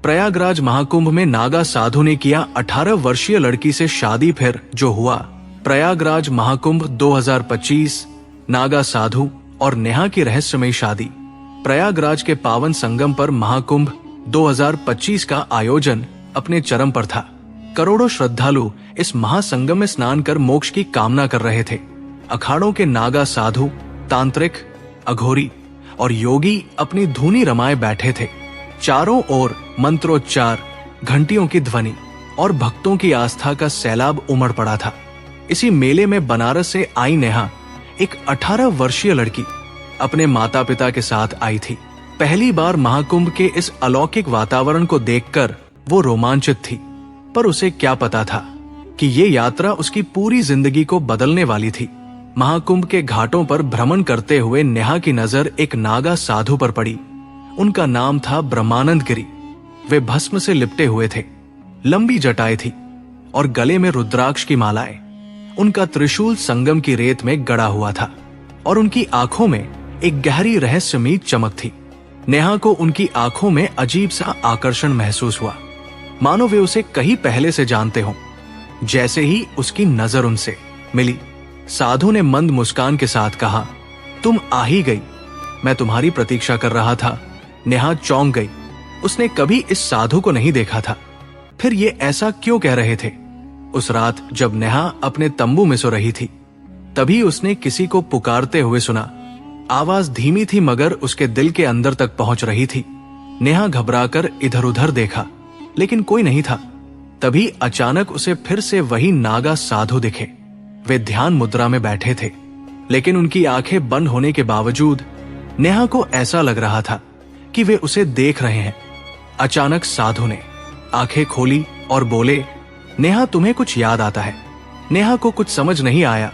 प्रयागराज महाकुंभ में नागा साधु ने किया 18 वर्षीय लड़की से शादी, फिर जो हुआ। प्रयागराज महाकुंभ 2025, नागा साधु और नेहा की रहस्यमयी शादी। प्रयागराज के पावन संगम पर महाकुंभ 2025 का आयोजन अपने चरम पर था। करोड़ों श्रद्धालु इस महासंगम में स्नान कर मोक्ष की कामना कर रहे थे। अखाड़ों के नागा साधु, तांत्रिक, अघोरी और योगी अपनी धुनी रमाए बैठे थे। चारों ओर मंत्रोच्चार, घंटियों की ध्वनि और भक्तों की आस्था का सैलाब उमड़ पड़ा था। इसी मेले में बनारस से आई नेहा, एक 18 वर्षीय लड़की, अपने माता पिता के साथ आई थी। पहली बार महाकुंभ के इस अलौकिक वातावरण को देखकर वो रोमांचित थी, पर उसे क्या पता था कि ये यात्रा उसकी पूरी जिंदगी को बदलने वाली थी। महाकुंभ के घाटों पर भ्रमण करते हुए नेहा की नजर एक नागा साधु पर पड़ी। उनका नाम था ब्रह्मानंद गिरी। वे भस्म से लिपटे हुए थे, लंबी जटाएं थी और गले में रुद्राक्ष की मालाएं। उनका त्रिशूल संगम की रेत में गड़ा हुआ था और उनकी आंखों में एक गहरी रहस्यमयी चमक थी। नेहा को उनकी आंखों में अजीब सा आकर्षण महसूस हुआ, मानो वे उसे कहीं पहले से जानते हों। जैसे ही उसकी नजर उनसे मिली, साधु ने मंद मुस्कान के साथ कहा, तुम आ ही गई, मैं तुम्हारी प्रतीक्षा कर रहा था। नेहा चौंक गई। उसने कभी इस साधु को नहीं देखा था। फिर ये ऐसा क्यों कह रहे थे? उस रात जब नेहा अपने तंबू में सो रही थी, तभी उसने किसी को पुकारते हुए सुना। आवाज धीमी थी मगर उसके दिल के अंदर तक पहुंच रही थी। नेहा घबराकर इधर उधर देखा, लेकिन कोई नहीं था। तभी अचानक उसे फिर से वही नागा साधु दिखे। वे ध्यान मुद्रा में बैठे थे, लेकिन उनकी आंखें बंद होने के बावजूद नेहा को ऐसा लग रहा था कि वे उसे देख रहे हैं। अचानक साधु ने आंखें खोली और बोले, नेहा, तुम्हें कुछ याद आता है? नेहा को कुछ समझ नहीं आया,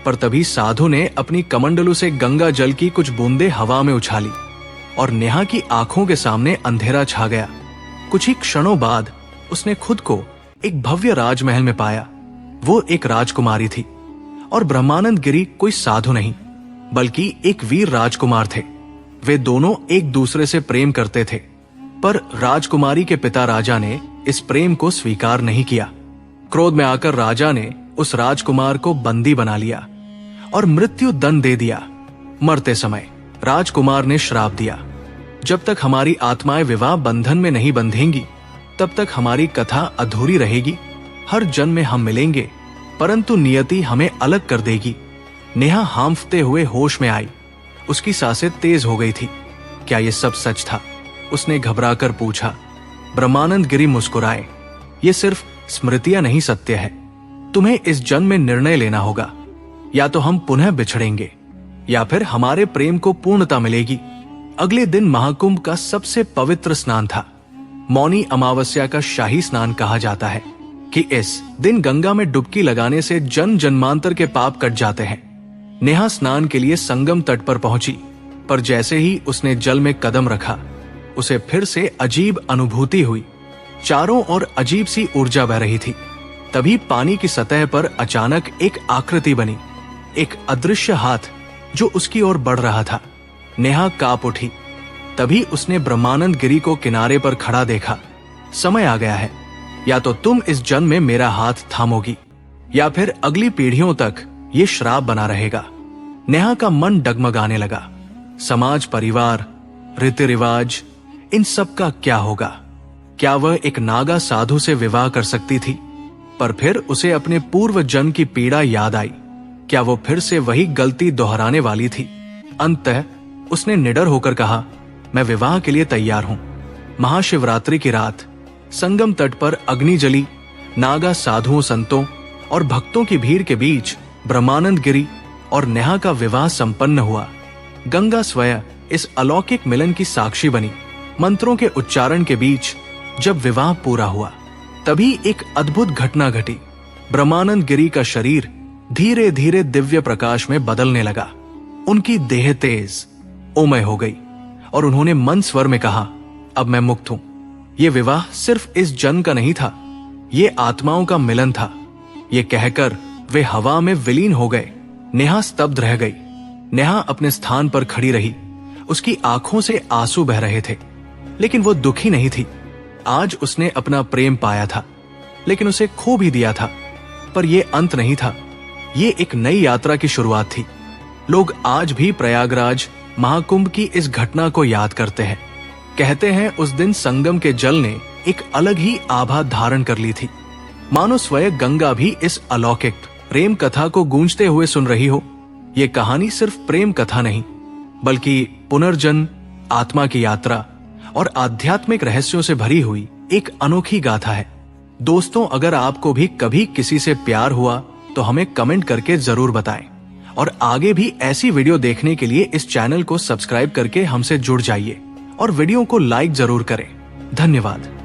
पर तभी साधु ने अपनी कमंडलू से गंगा जल की कुछ बूंदें हवा में उछाली और नेहा की आंखों के सामने अंधेरा छा गया। कुछ ही क्षणों बाद उसने खुद को एक भव्य राजमहल में पाया। वो एक राजकुमारी थी और ब्रह्मानंद गिरी कोई साधु नहीं, बल्कि एक वीर राजकुमार थे। वे दोनों एक दूसरे से प्रेम करते थे, पर राजकुमारी के पिता राजा ने इस प्रेम को स्वीकार नहीं किया। क्रोध में आकर राजा ने उस राजकुमार को बंदी बना लिया और मृत्यु दंड दे दिया। मरते समय राजकुमार ने श्राप दिया, जब तक हमारी आत्माएं विवाह बंधन में नहीं बंधेंगी, तब तक हमारी कथा अधूरी रहेगी। हर जन्म में हम मिलेंगे, परंतु नियति हमें अलग कर देगी। नेहा हांफते हुए होश में आई। उसकी सांसें तेज हो गई थी। क्या ये सब सच था? उसने घबराकर पूछा। ब्रह्मानंद गिरी मुस्कुराए। ये सिर्फ स्मृतियां नहीं, सत्य है। तुम्हें इस जन्म में निर्णय लेना होगा। या तो हम पुनः बिछड़ेंगे या फिर हमारे प्रेम को पूर्णता मिलेगी। अगले दिन महाकुंभ का सबसे पवित्र स्नान था। मौनी अमावस्या का शाही स्नान कहा जाता है कि इस दिन गंगा में डुबकी लगाने से जन्म जन्मांतर के पाप कट जाते हैं। नेहा स्नान के लिए संगम तट पर पहुंची, पर जैसे ही उसने जल में कदम रखा, उसे फिर से अजीब अनुभूति हुई। चारों ओर अजीब सी ऊर्जा बह रही थी। तभी पानी की सतह पर अचानक एक आकृति बनी, एक अदृश्य हाथ जो उसकी ओर बढ़ रहा था। नेहा कांप उठी। तभी उसने ब्रह्मानंद गिरी को किनारे पर खड़ा देखा। समय आ गया है, या तो तुम इस जन्म में मेरा हाथ थामोगी या फिर अगली पीढ़ियों तक ये श्राप बना रहेगा। नेहा का मन डगमगाने लगा। समाज, परिवार, रीति रिवाज, इन सब का क्या होगा? क्या वह एक नागा साधु से विवाह कर सकती थी? पर फिर उसे अपने पूर्व जन्म की पीड़ा याद आई। क्या वो फिर से वही गलती दोहराने वाली थी? अंततः उसने निडर होकर कहा, मैं विवाह के लिए तैयार हूं। महाशिवरात्रि की रात संगम तट पर अग्नि जली। नागा साधुओं, संतों और भक्तों की भीड़ के बीच ब्रह्मानंद गिरी और नेहा का विवाह संपन्न हुआ। गंगा स्वयं इस अलौकिक मिलन की साक्षी बनी। मंत्रों के उच्चारण के बीच जब विवाह पूरा हुआ, तभी एक अद्भुत घटना घटी। ब्रह्मानंद गिरी का शरीर धीरे धीरे दिव्य प्रकाश में बदलने लगा। उनकी देह तेज, ओमय हो गई और उन्होंने मंद स्वर में कहा, अब मैं मुक्त हूं। ये विवाह सिर्फ इस जन्म का नहीं था, ये आत्माओं का मिलन था। ये कहकर वे हवा में विलीन हो गए। नेहा स्तब्ध रह गई। नेहा अपने स्थान पर खड़ी रही। उसकी आंखों से आंसू बह रहे थे, लेकिन वो दुखी नहीं थी। आज उसने अपना प्रेम पाया था, लेकिन उसे खो भी दिया था। पर यह अंत नहीं था, ये एक नई यात्रा की शुरुआत थी। लोग आज भी प्रयागराज महाकुंभ की इस घटना को याद करते हैं। कहते हैं उस दिन संगम के जल ने एक अलग ही आभा धारण कर ली थी, मानो स्वयं गंगा भी इस अलौकिक प्रेम कथा को गूंजते हुए सुन रही हो। ये कहानी सिर्फ प्रेम कथा नहीं, बल्कि पुनर्जन्म, आत्मा की यात्रा और आध्यात्मिक रहस्यों से भरी हुई एक अनोखी गाथा है। दोस्तों, अगर आपको भी कभी किसी से प्यार हुआ तो हमें कमेंट करके जरूर बताएं और आगे भी ऐसी वीडियो देखने के लिए इस चैनल को सब्सक्राइब करके हमसे जुड़ जाइए और वीडियो को लाइक जरूर करें। धन्यवाद।